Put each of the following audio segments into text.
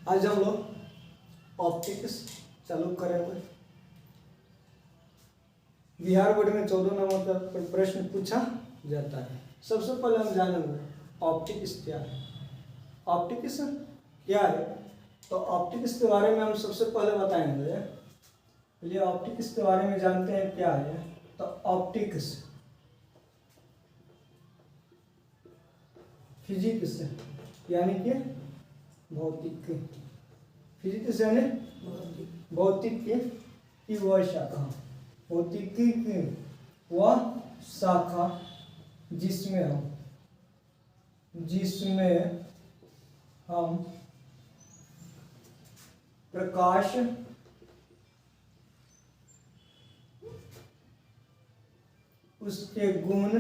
आज हम लोग ऑप्टिक्स चालू करेंगे। बिहार बोर्ड में 14 नंबर का प्रश्न पूछा जाता है। सबसे पहले हम जानेंगे ऑप्टिक्स क्या है। ऑप्टिक्स क्या है तो ऑप्टिक्स के बारे में हम सबसे पहले बताएंगे। चलिए ऑप्टिक्स के बारे में जानते हैं क्या है। तो ऑप्टिक्स फिजिक्स यानी कि भौतिक, फिजिक्स यानी भौतिक की वह शाखा, भौतिकी की वह शाखा जिसमें हम प्रकाश, उसके गुण,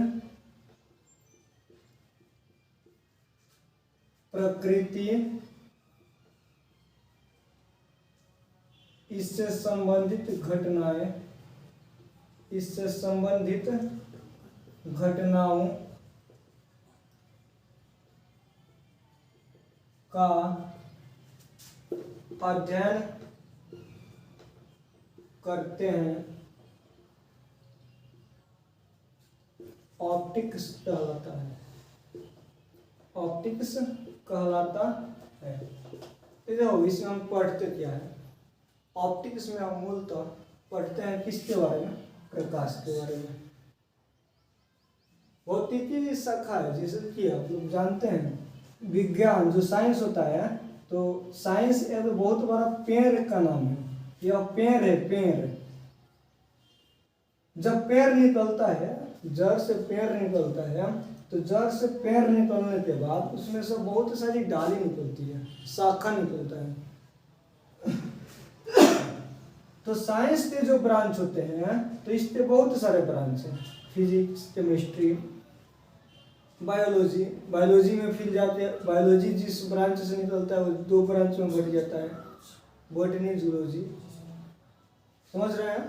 प्रकृति, इससे संबंधित घटनाओं का अध्ययन करते हैं। ऑप्टिक्स कहलाता है। ऑप्टिक्स कहलाता है। देखो इसमें हम पढ़ते क्या है। ऑप्टिक्स में हम मूलतः पढ़ते हैं किसके बारे में? प्रकाश के बारे में। भौतिकी की शाखा है, जैसे कि आप लोग जानते हैं विज्ञान जो साइंस होता है, तो साइंस एक बहुत बड़ा पेड़ का नाम है। यह पेड़ है, पेड़। जब पेड़ निकलता है, जड़ से पेड़ निकलता है, तो जड़ से पेड़ निकलने के बाद उसमें से बहुत सारी डाली निकलती है, शाखा निकलता है। तो साइंस के जो ब्रांच होते हैं, तो इसके बहुत सारे ब्रांच हैं। Physics, chemistry, biology. बायोलॉजी में फिर जाके बायोलॉजी जिस ब्रांच से निकलता है वो 2 ब्रांच में बढ़ जाता है, बॉटनी, जूलॉजी। समझ रहे हैं?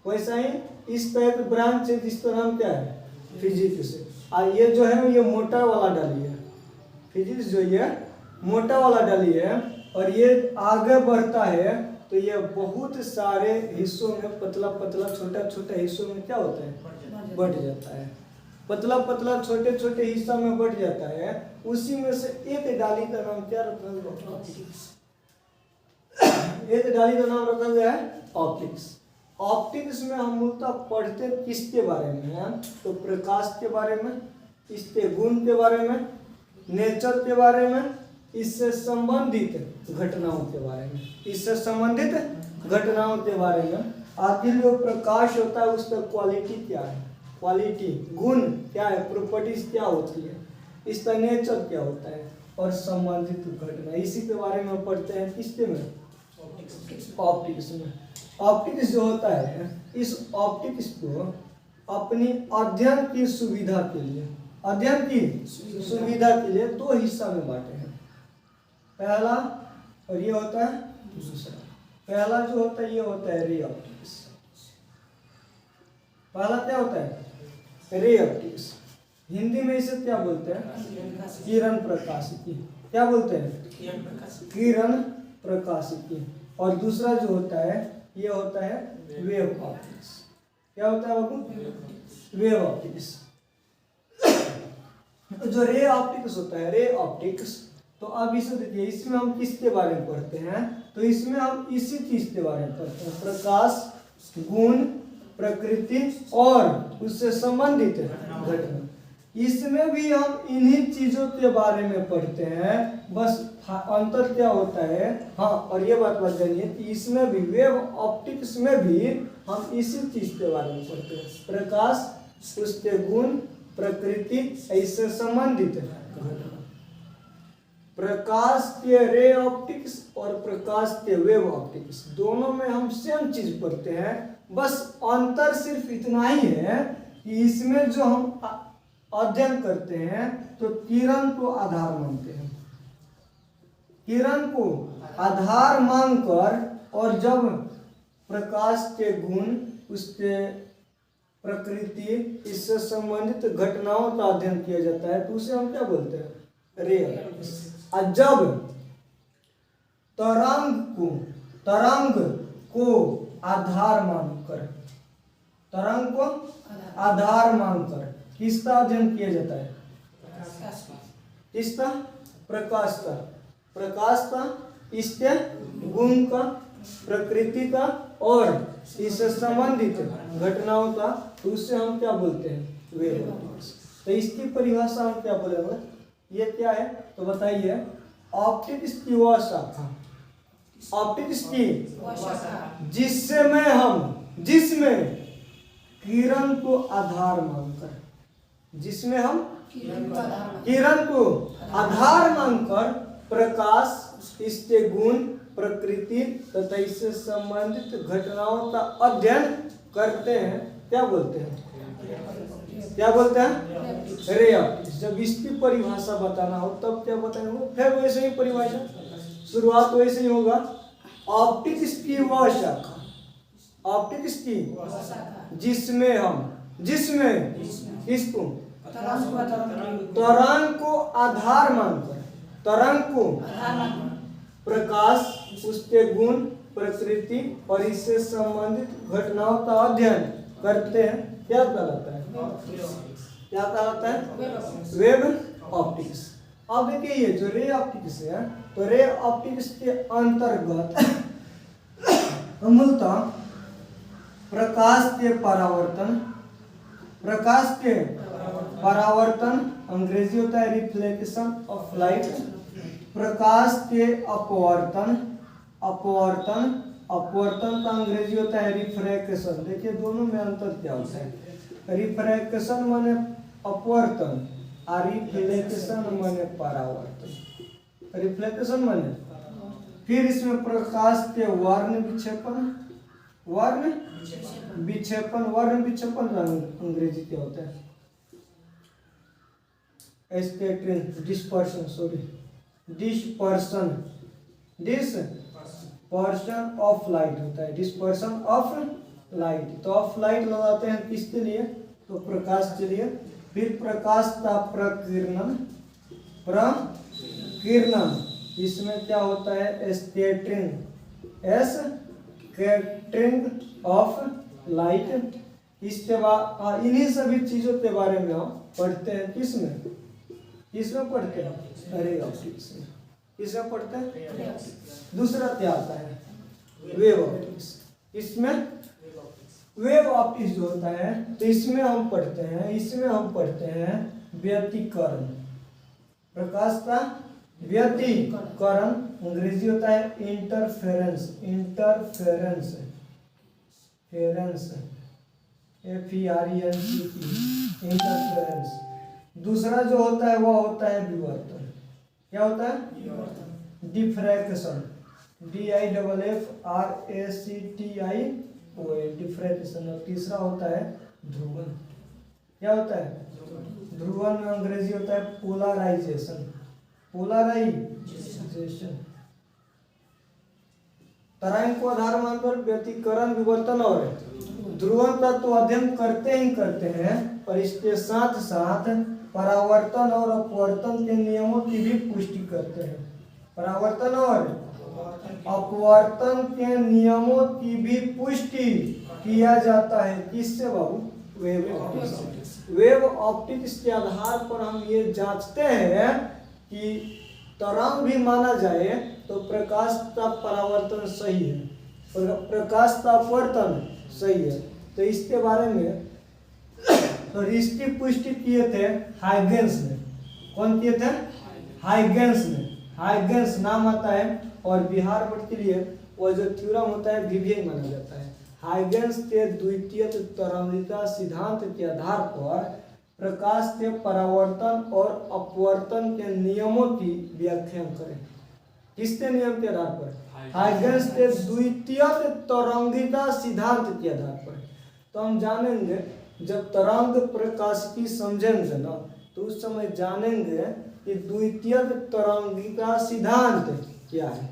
वैसा ही इस टाइप ब्रांच है जिसका नाम क्या है? फिजिक्स। और ये जो है ये मोटा वाला डाली है। फिजिक्स जो ये मोटा वाला डाली है, और ये आगे बढ़ता है तो ये बहुत सारे हिस्सों में पतला पतला छोटा छोटा हिस्सों में क्या होता है? बढ़ जाता है। पतला पतला छोटे छोटे हिस्सा में बढ़ जाता है। उसी में से एक डाली का नाम क्या रखा गया? ऑप्टिक्स। एक डाली का नाम रखा गया है ऑप्टिक्स। ऑप्टिक्स में हम मूलतः पढ़ते किसके बारे में है? तो प्रकाश के बारे में, इसके गुण के बारे में, नेचर के बारे में, इससे संबंधित घटनाओं के बारे में, इससे संबंधित घटनाओं के बारे में। आखिर जो प्रकाश होता है उसका क्वालिटी क्या है? क्वालिटी, गुण क्या है? प्रॉपर्टीज क्या होती है? इसका नेचर क्या होता है? और संबंधित घटना, इसी के बारे में पढ़ते हैं किसके में? ऑप्टिक्स में। ऑप्टिक्स जो होता है, इस ऑप्टिक्स को अपनी अध्ययन की सुविधा के लिए, अध्ययन की सुविधा के लिए 2 हिस्सा में बांटे हैं। पहला, और ये होता है दूसरा। पहला जो होता है ये होता है रे ऑप्टिक्स। पहला क्या होता है? Ray optics. हिंदी में इसे क्या बोलते हैं? किरण प्रकाशिकी। क्या बोलते हैं? किरण प्रकाशिकी। और दूसरा जो होता है ये होता है वेव ऑप्टिक्स। क्या होता है बाबू? Wave optics. जो रे ऑप्टिक्स होता है, रे ऑप्टिक्स, तो अब इसे देखिए, इसमें हम किसके बारे में पढ़ते हैं? तो इसमें हम इसी चीज के बारे में पढ़ते हैं, प्रकाश, गुण, प्रकृति और उससे संबंधित घटना। इसमें भी हम इन्हीं चीजों के बारे में पढ़ते हैं। बस अंतर क्या होता है? हाँ, और ये बात बता जानिए कि इसमें भी, वेव ऑप्टिक्स में भी हम इसी चीज के बारे में पढ़ते हैं, प्रकाश, उसके गुण, प्रकृति, इससे संबंधित घटना। प्रकाश के रे ऑप्टिक्स और प्रकाश के वेव ऑप्टिक्स, दोनों में हम सेम चीज पढ़ते हैं। बस अंतर सिर्फ इतना ही है कि इसमें जो हम अध्ययन करते हैं तो किरण को आधार मानते हैं। किरण को आधार मानकर, और जब प्रकाश के गुण, उसके प्रकृति, इससे संबंधित घटनाओं का अध्ययन किया जाता है, तो उसे हम क्या बोलते हैं? Ray optics. और जब तरंग को आधार मानकर, तरंग को आधार मानकर किसका अध्ययन किया जाता है? किसका? प्रकाश का। प्रकाश का, इसके गुण का, प्रकृति का और इससे संबंधित घटनाओं का, तो उससे हम क्या बोलते हैं? Wave optics. तो इसकी परिभाषा हम क्या बोलेंगे? ये क्या है तो बताइए। ऑप्टिक्स की वह शाखा, ऑप्टिक्स की जिसमें किरण को आधार मानकर, जिसमें हम किरण को आधार मानकर प्रकाश, इसके गुण, प्रकृति तथा इससे संबंधित घटनाओं का अध्ययन करते हैं, क्या बोलते हैं? क्या बोलते हैं? Ray optics. जब इसकी परिभाषा बताना हो तब क्या बताएंगे? फिर वैसे ही परिभाषा, शुरुआत वैसे ही होगा। ऑप्टिक्स की वह शाखा, ऑप्टिक्स की जिसमें किसको? तरंग को आधार मानकर, तरंग को प्रकाश, उसके गुण, प्रकृति और इससे संबंधित घटनाओं का अध्ययन करते हैं, क्या कहलाता है? क्या कहलाता है? Wave optics. अब देखिए ये जो रे ऑप्टिक्स है, तो रे ऑप्टिक्स के अंतर्गत मूलतः प्रकाश के परावर्तन अंग्रेजी होता है रिफ्लेक्शन ऑफ लाइट, प्रकाश के अपवर्तन का अंग्रेजी होता है रिफ्रैक्शन। देखिए दोनों में अंतर क्या होता है? रिफ्रैक्शन माने अपवर्तन और रिफ्लेक्शन माने परावर्तन। रिफ्लेक्शन माने फिर इसमें प्रकाश के वर्ण विक्षेपण का अंग्रेजी क्या होता है? डिस्पर्शन ऑफ लाइट होता है, डिस्पर्शन ऑफ लाइट। तो ऑफ लाइट लगाते हैं किसके लिए? तो प्रकाश के लिए। फिर प्रकाश का प्रकीर्णन, इसमें क्या होता है? Scattering of light. इसके बाद इन्हीं सभी चीजों के बारे में हम पढ़ते हैं। किसमें पढ़ते हैं? रे ऑप्टिक्स में। किसमें पढ़ते हैं? दूसरा क्या आता है? Wave optics. इसमें वेव ऑप्टिक्स जो होता है तो इसमें हम पढ़ते हैं व्यतिकरण, प्रकाश का व्यतिकरण अंग्रेजी होता है इंटरफेरेंस, इंटरफेरेंस। दूसरा जो होता है वह होता है विवर्तन। क्या होता है? Diffraction, diffraction. और तीसरा होता है ध्रुवन। क्या होता है? ध्रुवन में अंग्रेजी होता है पोलराइजेशन। तरंग को आधार मानकर व्यतिकरण, विवर्तन और ध्रुवन का तो अध्ययन करते हैं, और इसके साथ साथ परावर्तन और अपवर्तन के नियमों की भी पुष्टि करते हैं। परावर्तन और अपवर्तन के नियमों की भी पुष्टि किया जाता है। किससे बाबू? Wave optics. वेव ऑप्टिक्स के आधार पर हम ये जांचते हैं कि तरंग भी माना जाए तो प्रकाश का परावर्तन सही है और प्रकाश का अपवर्तन सही है। तो इसके बारे में तो इसकी पुष्टि किए थे हाइगेंस ने। कौन किए थे? हाइगेंस ने। हाइगेंस नाम आता है और बिहार बोर्ड के लिए वो जो थ्योरम होता है विभिन्न माना जाता है। हाइगेंस के द्वितीय तरंगिका सिद्धांत के आधार पर प्रकाश के परावर्तन और अपवर्तन के नियमों की व्याख्या करें। किसके नियम के आधार पर? हाइगेंस के द्वितीय तरंगिका सिद्धांत के आधार पर। तो हम जानेंगे जब तरंग प्रकाशिकी समझेंगे ना तो उस समय जानेंगे कि द्वितीय तरंगिका सिद्धांत क्या है।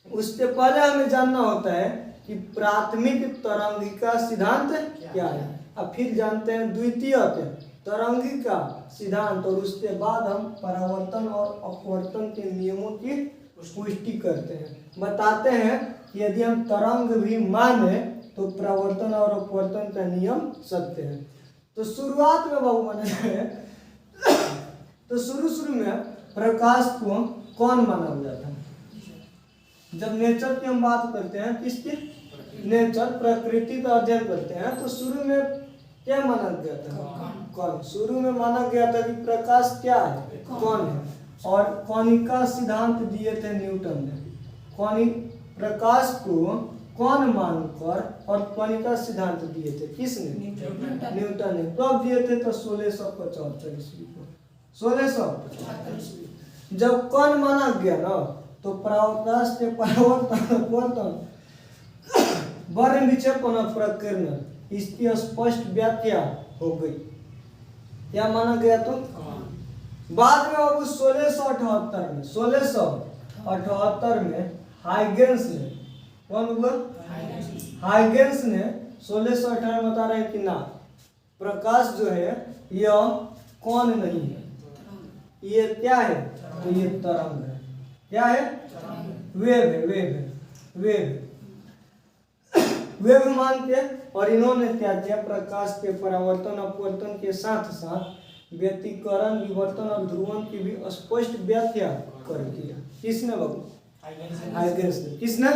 उससे पहले हमें जानना होता है कि प्राथमिक तरंगिका सिद्धांत क्या है, अब फिर जानते हैं द्वितीय तरंगिका सिद्धांत, और उसके बाद हम परावर्तन और अपवर्तन के नियमों की पुष्टि करते हैं, बताते हैं कि यदि हम तरंग भी माने तो प्रवर्तन और अपवर्तन का नियम सत्य है। तो शुरुआत में बाबू माना है तो शुरू में प्रकाश को कौन माना हुआ था? जब नेचर की हम बात करते हैं, किसकी? नेचर, प्रकृति का अध्ययन करते हैं, तो शुरू में क्या माना गया था? कौन। शुरू में माना गया था कि प्रकाश क्या है? कौन है। और कौनिका सिद्धांत दिए थे न्यूटन ने। प्रकाश को कौन मानकर और कौनिका सिद्धांत दिए थे किसने? न्यूटन ने। कब दिए थे? तो 1675 ईस्वी को। 1675 जब कौन माना गया ना, तो प्रकाश के परिवर्तन वर्ण विक्षेपण प्रकीर्णन इसकी स्पष्ट व्याख्या हो गई। क्या माना गया? तो बाद में अब 1678 में हाइगेंस ने, कौन हुआ? हाइगेंस ने 1618 में बता रहे हैं कि ना, प्रकाश जो है यह कौन नहीं है, ये क्या है? तो ये तरंग है। क्या है? वेव है। वेव मानते हैं। और इन्होंने क्या किया? प्रकाश के परावर्तन अपवर्तन के साथ साथ व्यतिकरण, विवर्तन और ध्रुवण की भी स्पष्ट व्याख्या कर दिया। किसने बाबू? हाइगेंस ने। किसने?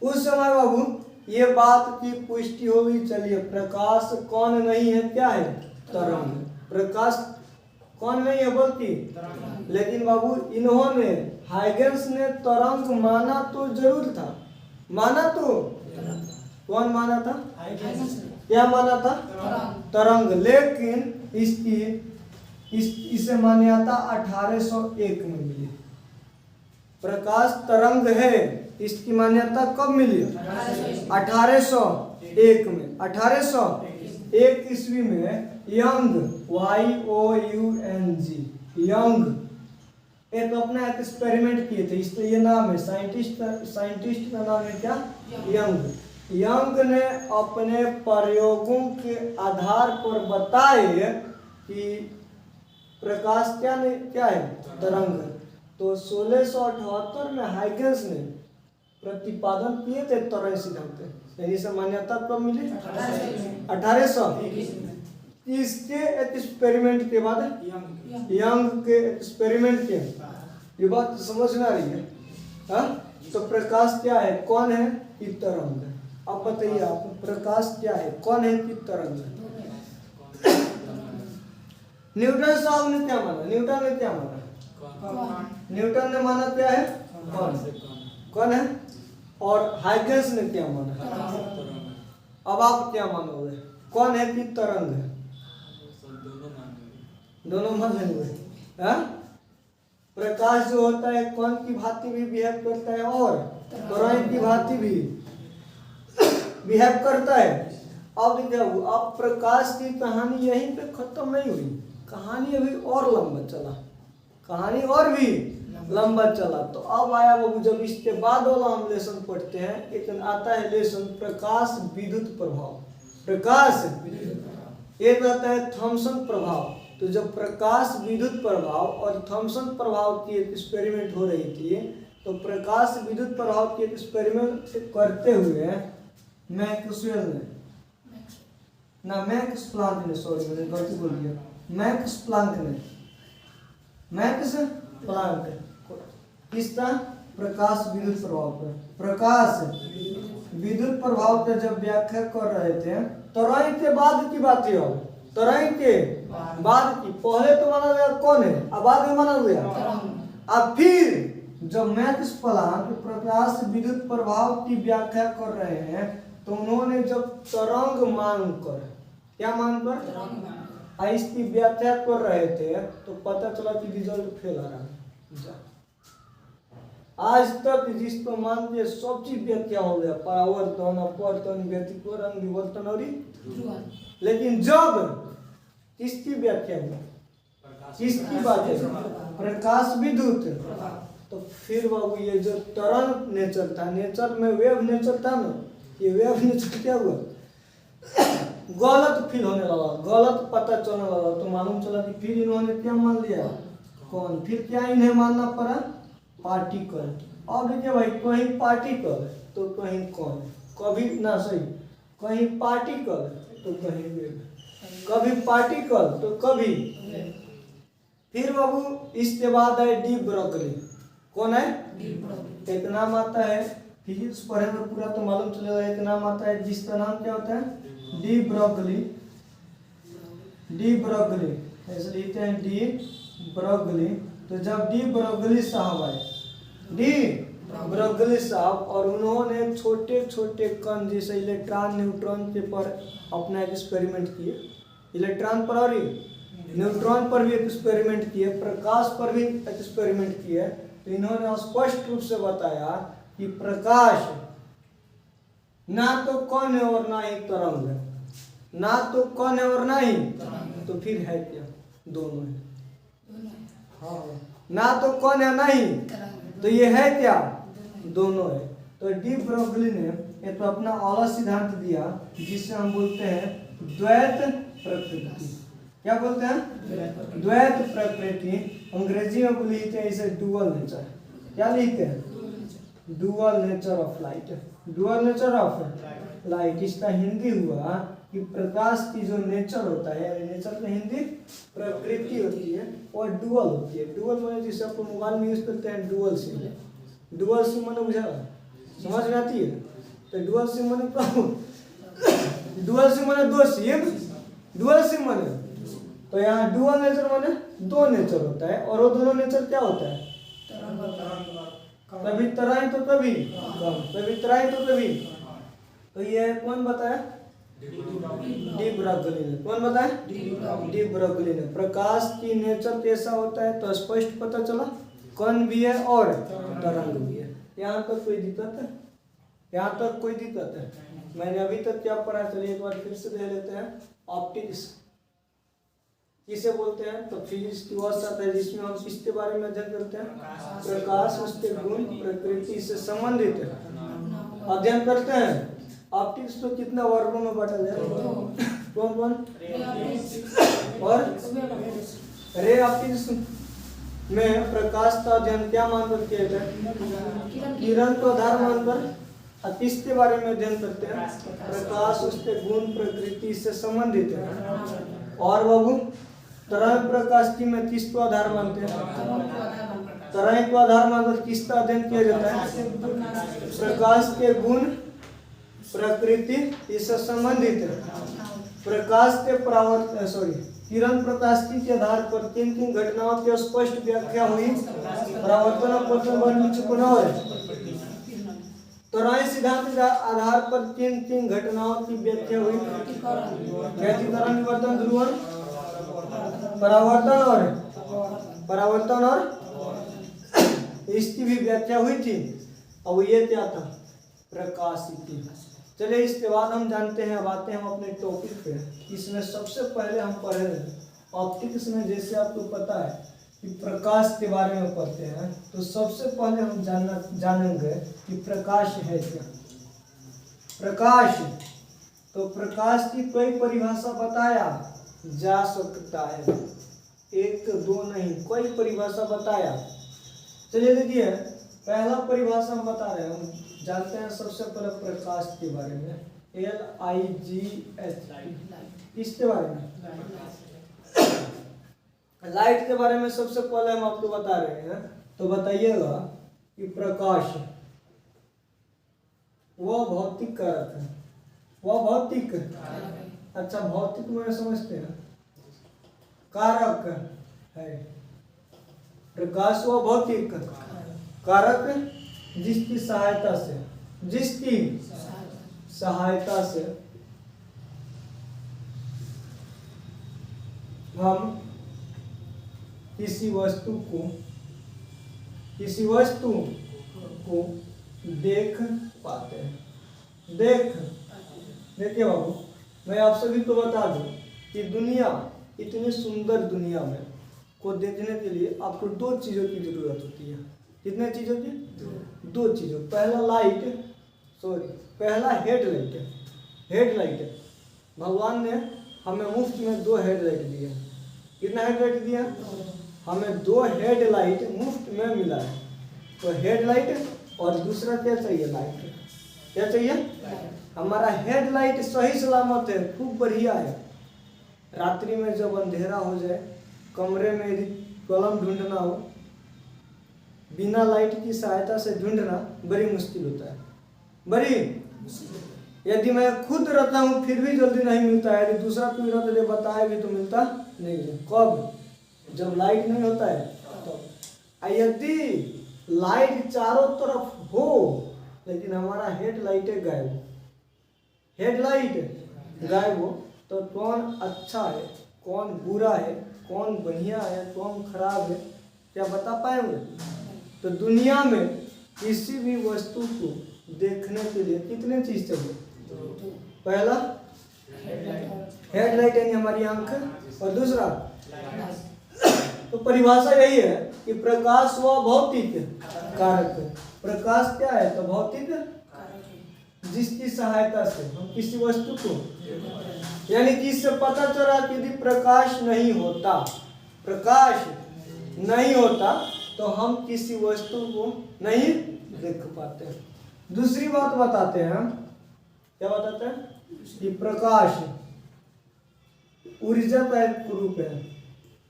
उस समय बाबू ये बात की पुष्टि हो गई। चलिए, प्रकाश कौन नहीं है? क्या है? तरंग। प्रकाश कौन नहीं है? बल्कि लेकिन बाबू इन्होंने, हाइगेंस ने तरंग माना तो जरूर था। माना तो कौन माना था? क्या माना था? तरंग। लेकिन इसे मान्यता 1801 में मिली। प्रकाश तरंग है, इसकी मान्यता कब मिली? 1801 में। 1801 ईस्वी में यंग, YOUNG, यंग एक अपना एक्सपेरिमेंट किए थे। इसलिए ये नाम है, साइंटिस्ट का नाम है क्या? यंग। यंग ने अपने प्रयोगों के आधार पर बताए कि प्रकाश क्या है? तरंग। तो 1678 में हाइगेंस ने प्रतिपादन किए थे तरंग सिद्धांत, यानी से मान्यता कब मिली? 1800। इसके एक्सपेरिमेंट के बाद, यंग के एक्सपेरिमेंट के, ये बात समझ में आ रही है? हाँ? तो प्रकाश क्या है? कौन है? कि तरंग। अब बताइए आप, प्रकाश क्या है? कौन है? कि तरंग। न्यूटन साहब ने क्या माना? न्यूटन ने क्या माना? न्यूटन ने माना क्या है? कौन है? और हाइगेंस ने क्या माना? अब आप क्या मानोगे? कौन है कि तरंग है? दोनों मान लेंगे। प्रकाश जो होता है कौन की भांति भी बिहेव करता है और तरंग की भांति भी बिहेव करता है। अब देखिए, अब प्रकाश की कहानी यहीं पे खत्म नहीं हुई। कहानी अभी और लंबा चला। कहानी और भी लंबा चला। तो अब आया बाबू, जब इसके बाद वाला हम लेसन पढ़ते हैं, एक आता है लेसन प्रकाश विद्युत प्रभाव। प्रकाश एक आता है थॉमसन प्रभाव। तो जब प्रकाश विद्युत प्रभाव और थॉमसन प्रभाव की एक एक्सपेरिमेंट हो रही थी, तो प्रकाश विद्युत प्रभाव की एक्सपेरिमेंट करते हुए मैक्सवेल ने, ना मैक्स प्लांक ने, सॉरी मैंने गलती बोल दिया, मैक्स प्लांक ने, मैक्स प्लांक किसका? प्रकाश विद्युत प्रभाव पर। प्रकाश विद्युत प्रभाव का जब व्याख्या कर रहे थे, तरंग के बाद की बात है। तरंग के बाद की, पहले तो माना गया कौन है, अब बाद में माना गया। अब फिर जब मैक्स प्लांक प्रकाश विद्युत प्रभाव की व्याख्या कर रहे हैं, तो उन्होंने जब तरंग मानकर, क्या मानकर इसकी व्याख्या कर रहे थे, तो पता चला कि रिजल्ट फेल आ रहा है। आज तक जिसको मानते सब चीज व्याख्या हो गया, परावर्तन, अपवर्तन, व्यतिकरण, विवर्तन और लेकिन जब किसकी व्याख्या हुई? किसकी बात है? प्रकाश विद्युत। तो फिर बाबू ये जो तरंग नेचर था, नेचर में वेव नेचर था ना, ये वेव नेचर क्या हुआ? गलत फील होने लगा, गलत पता चलने लगा। तो मालूम चला कि फिर इन्होंने क्या मान लिया? कौन? फिर क्या इन्हें मानना पड़ा? पार्टिकल। अब देखिए भाई, कहीं पार्टिकल तो कहीं कौन, कभी ना सही, कहीं पार्टिकल तो कहीं वेव, कभी पार्टिकल तो कभी। फिर बाबू इसके बाद है डी ब्रोगली। कौन है? एक नाम आता है, फिजिक्स पढ़ेंगे पूरा तो मालूम चलेगा। एक नाम आता है जिसका नाम क्या होता है? De Broglie. डी ब्रोगली ऐसे लिखते हैं, डी ब्रोगली। तो जब डी ब्रोगली साहब आए, डी ब्रोगली साहब, और उन्होंने छोटे छोटे कण जैसे इलेक्ट्रॉन न्यूट्रॉन के पर अपना एक्सपेरिमेंट किए। इलेक्ट्रॉन पर और न्यूट्रॉन पर भी एक्सपेरिमेंट किए, प्रकाश पर भी एक्सपेरिमेंट किए। तो इन्होंने स्पष्ट रूप से बताया कि प्रकाश ना तो कण है और ना ही तरंग है, ना तो कण है और ना ही, तो फिर है क्या? दोनों है। हाँ, ना तो कण है ना ही, तो ये है क्या? दोनों है। तो डी ब्रोगली ने ये तो अपना अगला सिद्धांत दिया जिसे हम बोलते हैं द्वैत प्रकृति। क्या बोलते हैं? द्वैत प्रकृति। अंग्रेजी में लिखते हैं इसे डुअल नेचर। क्या लिखते हैं? Dual nature of light. Dual nature of light, इसका हिंदी हुआ कि प्रकाश की जो नेचर होता है, नेचर का हिंदी प्रकृति होती है, और डुअल होती है। डुअल माने जिसे आप मोबाइल में यूज करते हैं, डुअल सिम। डुअल सिम माने बुझा, समझ में आती है? तो डुअल सिम माने डुअल सिम माने दो सिम, डुअल सिम माने। तो यहाँ डुअल नेचर माने दो नेचर होता है, और वो दोनों नेचर क्या होता है? कभी तरंग तो कभी कम, कभी तरंग तो कभी। तो ये कौन बताया? डी ब्रोगली ने। कौन बताया? डी ब्रोगली ने। प्रकाश की नेचर कैसा होता है तो स्पष्ट पता चला, कण भी है और तरंग भी है। यहाँ तक कोई दिक्कत है? यहाँ तक कोई दिक्कत है? मैंने अभी तक क्या पढ़ा, चलिए एक बार फिर से देख लेते हैं। ऑप्टिक्स किसे बोलते हैं? तो फिजिक्स की वर्ष आता है जिसमें हम किसके बारे में अध्ययन करते हैं? प्रकाश, उसके गुण, प्रकृति से संबंधित अध्ययन करते हैं। ऑप्टिक्स तो कितना वर्गों में बांटा जाए? कौन कौन? और रे ऑप्टिक्स में प्रकाश का अध्ययन क्या मानकर किया जाता है? किरण को आधार मानकर। किसके बारे में अध्ययन करते हैं? प्रकाश, उसके गुण, प्रकृति से संबंधित है। और बाबू तरंग प्रकाश में किसको आधार मानते हैं? तरंग को आधार मानकर किसका अध्ययन किया जाता है? प्रकाश के गुण, प्रकृति इससे संबंधित है। प्रकाश के किरण प्रकाश के आधार पर किन किन घटनाओं की स्पष्ट व्याख्या हुई? परावर्तन और पतन नीचे तरंग सिद्धांत के आधार पर किन किन घटनाओं की व्याख्या हुई? तरंग, विवर्तन, ध्रुवण, परावर्तन और इसकी भी व्याख्या हुई थी। और ये क्या था? प्रकाशिकी। चलिए इसके बाद हम जानते हैं, अब आते हैं हम अपने टॉपिक पे। इसमें सबसे पहले हम पढ़े ऑप्टिक्स में, जैसे आपको पता है कि प्रकाश के बारे में पढ़ते हैं, तो सबसे पहले हम जानेंगे कि प्रकाश है क्या। प्रकाश, तो प्रकाश की कोई परिभाषा बताया जा सकता है, एक दो नहीं, कोई परिभाषा बताया। चलिए देखिए, पहला परिभाषा हम बता रहे हैं, हम जानते हैं सबसे पहले प्रकाश के बारे में, LIGH। किसके बारे में? लाइट के बारे में सबसे पहले हम आपको बता रहे हैं। तो बताइएगा कि प्रकाश वह भौतिक कारक है। वह भौतिक, अच्छा भौतिक में समझते हैं, कारक है। प्रकाश वह भौतिक कारक जिसकी सहायता से हम किसी वस्तु को देख पाते हैं। देखिए बाबू, मैं आप सभी को बता दूं कि दुनिया, इतनी सुंदर दुनिया में को देखने के लिए आपको दो चीज़ों की जरूरत होती है। कितने चीज़ों की? दो चीज़ों। पहला हेडलाइट है। भगवान ने हमें मुफ्त में दो हेडलाइट दिए। कितना हेडलाइट दिया? हमें दो हेडलाइट मुफ्त में मिला है। तो हेडलाइट, और दूसरा क्या चाहिए? लाइट। क्या चाहिए? हमारा हेडलाइट सही सलामत है, खूब बढ़िया है। रात्रि में जब अंधेरा हो जाए, कमरे में यदि कलम ढूंढना हो, बिना लाइट की सहायता से ढूंढना बड़ी मुश्किल होता है, बड़ी। यदि मैं खुद रहता हूँ फिर भी जल्दी नहीं मिलता है, यदि दूसरा कोई रहता है बताए भी तो मिलता नहीं है। कब? जब लाइट नहीं होता है तो। यदि लाइट चारों तरफ हो लेकिन हमारा हेडलाइट गायब हो, हेडलाइट गायब हो, तो कौन अच्छा है, कौन बुरा है, कौन बढ़िया है, कौन खराब है, क्या बता पाएंगे? तो दुनिया में किसी भी वस्तु को देखने के लिए कितने चीज चाहिए? पहला हेडलाइट यानी हमारी आंख, और दूसरा तो परिभाषा यही है कि प्रकाश व भौतिक कारक। प्रकाश क्या है? तो भौतिक, जिसकी सहायता से हम किसी वस्तु को, यानी कि इससे पता चला कि यदि प्रकाश नहीं होता, प्रकाश नहीं होता तो हम किसी वस्तु को नहीं देख पाते। दूसरी बात बताते हैं, क्या बताते हैं? कि प्रकाश ऊर्जा का एक रूप है,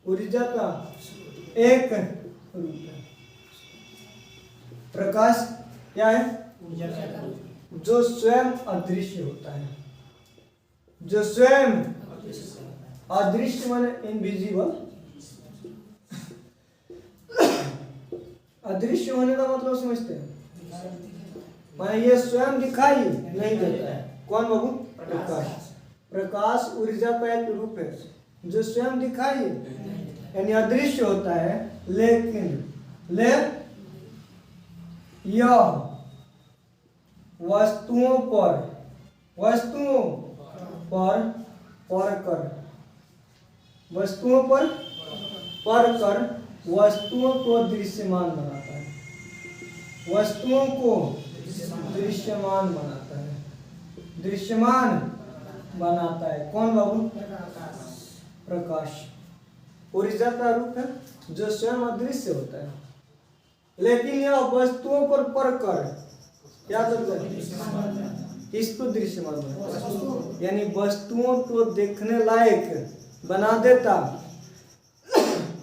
ऊर्जा का एक रूप है। प्रकाश क्या है? जो स्वयं अदृश्य होता है, जो स्वयं अदृश्य माने इनविजिबल। अदृश्य होने का मतलब समझते हैं? माने ये स्वयं दिखाई नहीं देता है। कौन बाबू? प्रकाश। प्रकाश ऊर्जा का एक रूप है जो स्वयं दिखाई यानी अदृश्य होता है, लेकिन यह वस्तुओं पर कर वस्तुओं को दृश्यमान बनाता है, वस्तुओं को दृश्यमान बनाता है, दृश्यमान बनाता है। कौन बाबू? प्रकाश ऊर्जा का रूप है जो स्वयं अदृश्य होता है, लेकिन यह वस्तुओं पर कर क्या करता है? किसको दृश्यमान बनाता है? यानी वस्तुओं को देखने लायक बना देता।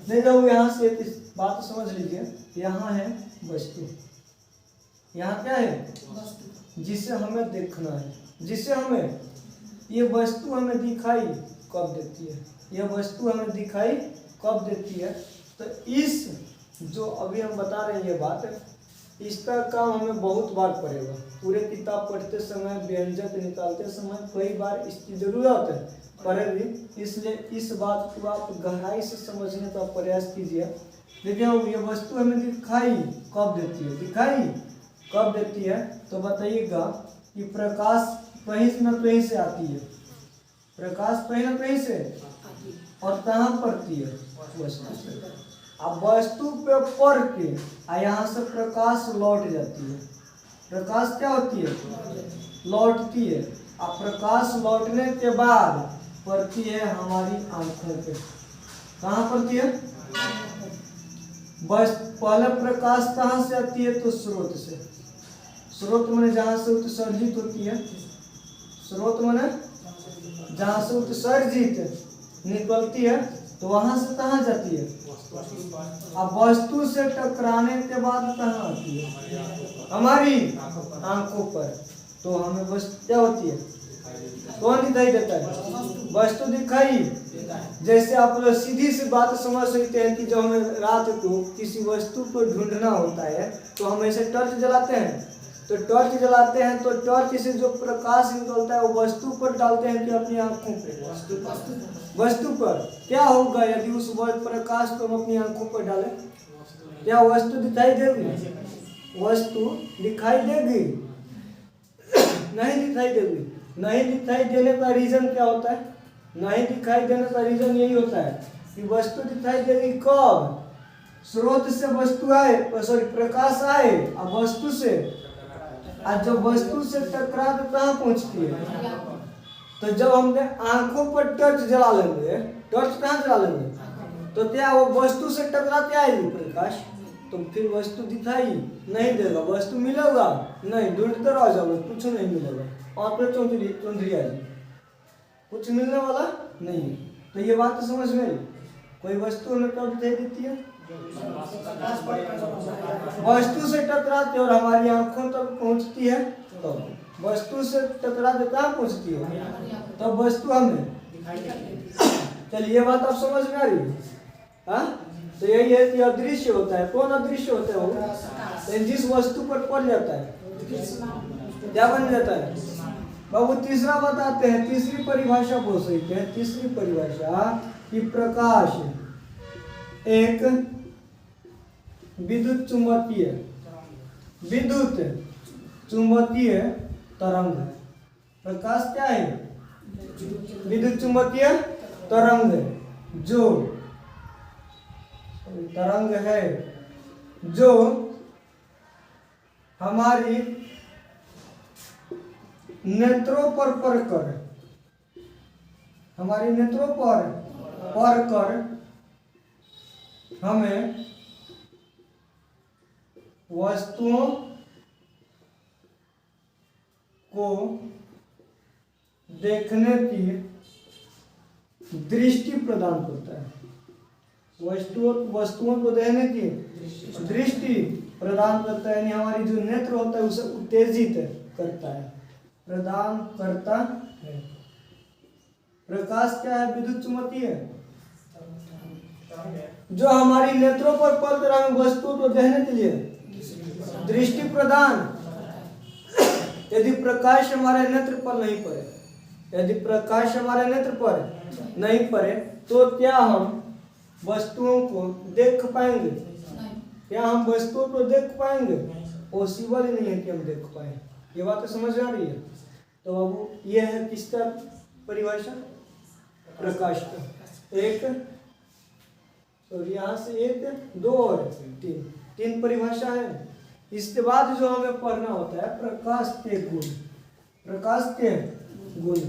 नहीं जाओ, यहाँ से एक बात समझ लीजिए, यहाँ है वस्तु, यहाँ क्या है? जिसे हमें देखना है, जिसे हमें, ये वस्तु हमें दिखाई कब देती है? यह वस्तु हमें दिखाई कब देती है? तो इस जो अभी हम बता रहे हैं ये बात, इसका काम हमें बहुत बार पड़ेगा। पूरे किताब पढ़ते समय, व्यंजक निकालते समय कई बार इसकी जरूरत पड़ेगी। इसलिए इस बात को आप गहराई से समझने का प्रयास कीजिए। देखिए ये वस्तु हमें दिखाई कब देती है? दिखाई कब देती है? तो बताइएगा कि प्रकाश कहीं न कहीं से आती है, प्रकाश कहीं न कहीं से, और कहाँ पड़ती है? वस्तु से। अब वस्तु पे पड़ के यहाँ से प्रकाश लौट जाती है। प्रकाश क्या होती है? लौटती है। अब प्रकाश लौटने के बाद पड़ती है हमारी आंखों पे। कहाँ पड़ती है? बस पहले प्रकाश कहाँ से आती है? तो स्रोत से। स्रोत माने जहाँ से उत्सर्जित होती है, स्रोत माने जहाँ से उत्सर्जित निकलती है, तो वहां से कहाँ जाती है? अब वस्तु से टकराने के बाद कहाँ आती है? हमारी आंखों पर। तो हमें वस्तु क्या होती है? कौन दिखाई देता है? वस्तु दिखाई। जैसे आप लोग सीधी सी बात समझ सकते हैं कि जब हमें रात को किसी वस्तु को ढूंढना होता है तो हम ऐसे टॉर्च जलाते हैं। तो टॉर्च जलाते हैं तो टॉर्च से जो प्रकाश निकलता है वो वस्तु पर डालते हैं कि अपनी आंखों पे? वस्तु पर। क्या होगा यदि उस प्रकाश को हम अपनी आंखों पर डालें? क्या वस्तु दिखाई देगी? वस्तु दिखाई देगी? नहीं दिखाई देगी। नहीं दिखाई देने का रीजन क्या होता है? नहीं दिखाई देने का रीजन यही होता है कि वस्तु दिखाई देगी कब? स्रोत से वस्तु आए, सॉरी प्रकाश आए, अब वस्तु से, आज जब वस्तु से टकरा तो कहाँ पहुंचती है? तो जब हमने आंखों पर टॉर्च जला लेंगे, टॉर्च कहाँ जला लेंगे? तो क्या वो वस्तु से टकरा के आएगी प्रकाश? तो फिर वस्तु दिखाई नहीं देगा, वस्तु मिलेगा नहीं, ढूंढते रह जाओगे कुछ नहीं मिलेगा। और फिर चौंधरी आ जाए, कुछ मिलने वाला नहीं है। तो ये बात तो समझ में आई। कोई वस्तु हमें कब दिखाई देती है? वस्तु से टकराती है और हमारी आंखों तक पहुंचती है। तो वस्तु से टकराते कहाँ पहुंचती है? तब वस्तु हमें। चलिए ये बात आप समझ में आ रही है? हाँ, तो यही है कि अदृश्य होता है। कौन अदृश्य होता है? वो जिस वस्तु पर पड़ जाता है क्या बन जाता है? बाबू तीसरा बताते हैं, तीसरी परिभाषा बोल सकते हैं। तीसरी परिभाषा कि प्रकाश एक विद्युत चुंबकीय तरंग है। प्रकाश क्या है? विद्युत चुंबकीय तरंग जो तरंग है जो हमारी नेत्रों पर पड़कर हमें वस्तुओं को देखने की दृष्टि प्रदान करता है। वस्तुओं को देखने की दृष्टि प्रदान करता है, यानी हमारी जो नेत्र होता है उसे उत्तेजित करता है, प्रदान करता है। प्रकाश क्या है? विद्युत चुंबकीय जो हमारी नेत्रों पर पड़कर हमें वस्तुओं को देखने के लिए दृष्टि प्रदान। यदि प्रकाश हमारे नेत्र पर नहीं पड़े तो क्या हम वस्तुओं को देख पाएंगे? पॉसिबल ही नहीं है कि हम देख पाए। ये बात तो समझ आ रही है? तो अब ये है किसका परिभाषा? प्रकाश का। एक और यहाँ से एक, दो और तीन परिभाषा है। इसके बाद जो हमें पढ़ना होता है प्रकाश के गुण।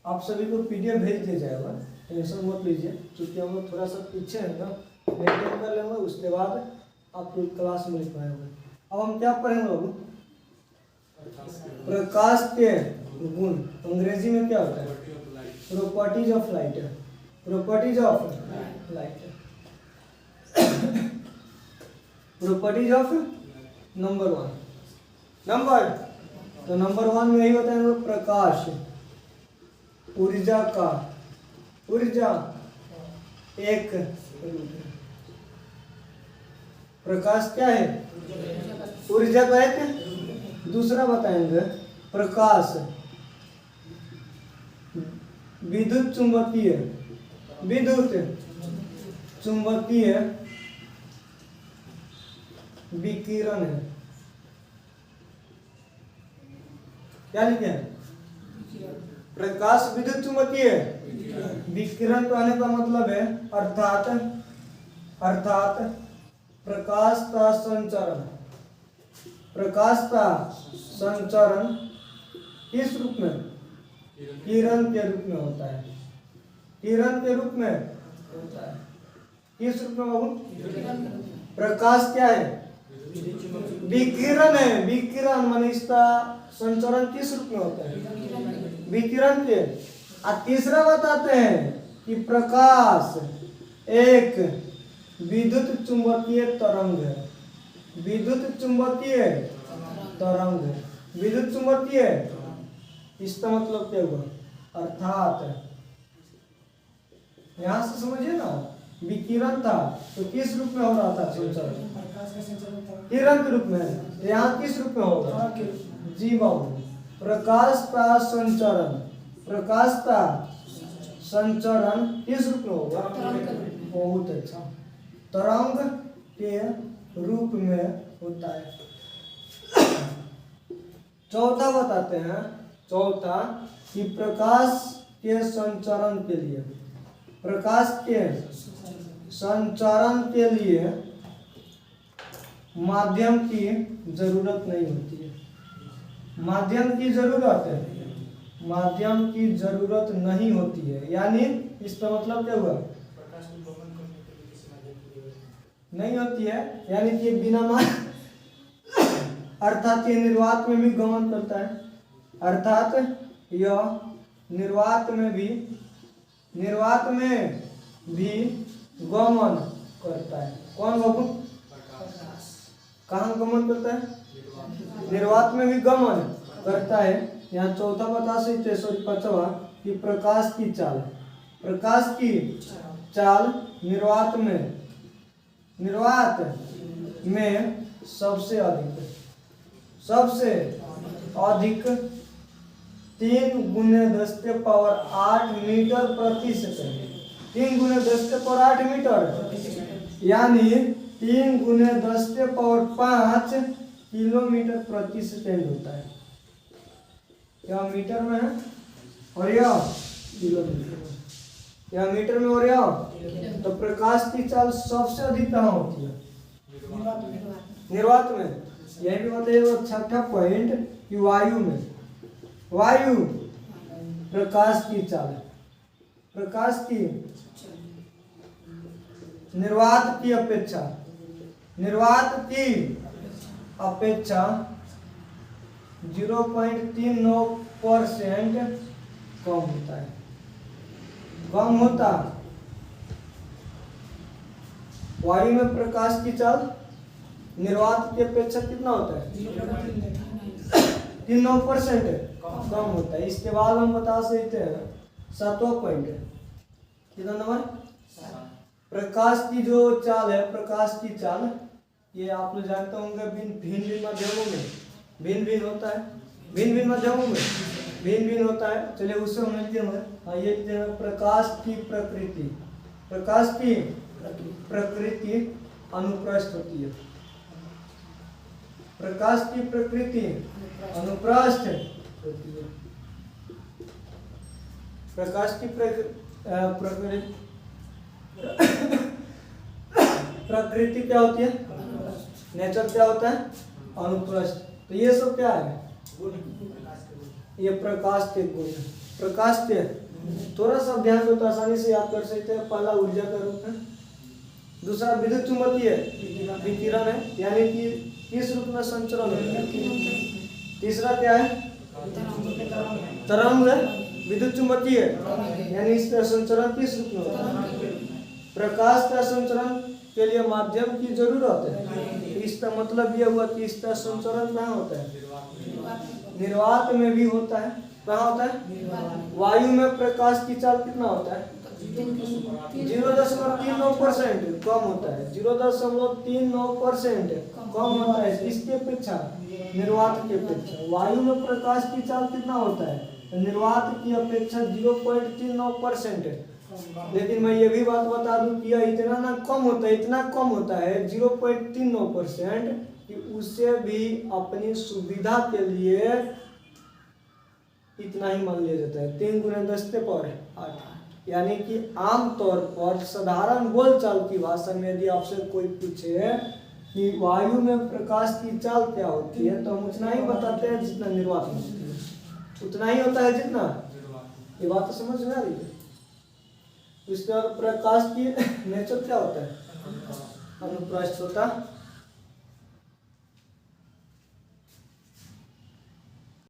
आप सभी को पीडीएफ भेज दिया जाएगा, टेंशन मत लीजिए, क्योंकि हम लोग थोड़ा सा पीछे है ना, मेंटेन कर लेंगे, उसके बाद आप लोग क्लास में लिख पाएंगे। अब हम क्या पढ़ेंगे बाबू? प्रकाश के गुण। अंग्रेजी में क्या होता है? प्रॉपर्टीज ऑफ नंबर वन में यही बताएंगे प्रकाश ऊर्जा एक प्रकाश क्या है? ऊर्जा का एक। दूसरा बताएंगे प्रकाश विद्युत चुंबकीय विकिरण है। क्या लिखे हैं? प्रकाश विद्युत चुंबकीय विकिरण कहने का मतलब है अर्थात प्रकाश का संचरण किस रूप में? किरण के रूप में होता है। किस रूप में बाबू? प्रकाश क्या है? विकिरण है। विकिरण माने इसका संचरण किस रूप में होता है? विकिरण के। और तीसरा बताते हैं कि प्रकाश एक विद्युत चुंबकीय तरंग है। इसका मतलब क्या हुआ? अर्थात यहां से समझिए ना, विकिरण था तो किस रूप में हो रहा था संचरण? किरण के रूप में। यहाँ किस रूप में होगा? जी बाबू, प्रकाश का संचरण किस रूप में होगा? बहुत अच्छा, तरंग के रूप में होता है। चौथा बताते हैं, कि प्रकाश के संचरण के लिए माध्यम की जरूरत नहीं होती है। माध्यम की जरूरत नहीं होती है, यानी इसका मतलब क्या हुआ? नहीं होती है, यानी कि बिना मान अर्थात ये निर्वात में भी गमन करता है, अर्थात यह निर्वात में भी गमन करता है। कौन बाबू? कहाँ गमन करता है? निर्वात में भी गमन करता है। यहाँ चौथा बता सकते, सॉरी पांचवा, कि प्रकाश की चाल निर्वात में सबसे अधिक 3 × 10⁸ मीटर प्रति सेकंड। 3 × 10⁸ मीटर यानी 3 × 10⁵ किलोमीटर प्रति सेकंड होता है। यह मीटर में है और यह किलोमीटर में, यह मीटर में और यह। तो प्रकाश की चाल सबसे अधिक कहाँ होती है? निर्वात में। यही भी बताइए छठा पॉइंट कि वायु प्रकाश की चाल, प्रकाश की निर्वात की अपेक्षा 0.39% कम होता। वायु में प्रकाश की चाल निर्वात की अपेक्षा कितना होता है? 39% कम होता है। इसके बाद हम बता सकते हैं सातवां पॉइंट, कितना नंबर? प्रकाश की जो चाल है, प्रकाश की चाल ये आप लोग जानते होंगे भिन्न माध्यमों में भिन्न होता है, भिन्न माध्यमों में भिन्न होता है। चलिए उससे हम लिखते हैं। हाँ, ये प्रकाश की प्रकृति अनुप्रस्थ होती है। प्रकाश की प्रकृति अनुप्रस्थ होती है। प्रकाश की प्रकृति क्या होती है? नेचर क्या होता है? अनुप्रस्थ। तो ये सब क्या है? ये प्रकाश के गुण है। प्रकाश के थोड़ा सा ध्यान दो तो आसानी से याद कर सकते हैं। पहला ऊर्जा का रूप है, दूसरा विद्युत चुंबकीय विकिरण है, यानी कि किस रूप में संचरण है। तीसरा क्या है? तरंग है, विद्युत चुंबकीय, यानी इसका संचरण किस रूप में होता है? प्रकाश का संचरण के लिए माध्यम की जरूरत है। इसका मतलब यह हुआ कि इसका संचरण कहाँ होता है? निर्वात में भी होता है। कहाँ होता है? वायु में प्रकाश की चाल कितना होता है? 0.39% कम होता है। 0.39% कम होता है। इसकी अपेक्षा, निर्वात की अपेक्षा। वायु में प्रकाश की चाल कितना होता है? निर्वात की अपेक्षा 0.39%। लेकिन मैं ये भी बात बता दूं कि यह इतना कम होता है 0.39% कि उसे भी अपनी सुविधा के लिए इतना ही मान लिया जाता है। 3 × 10⁸, यानी कि आमतौर पर साधारण बोलचाल की भाषा में यदि आपसे कोई पूछे कि वायु में प्रकाश की चाल क्या होती है, तो हम उतना ही बताते हैं जितना निर्वात में होती है। उतना ही होता है जितना। ये बात तो समझ में आ रही है? इसके बाद प्रकाश की नेचर क्या होता है? अनुप्रस्थ होता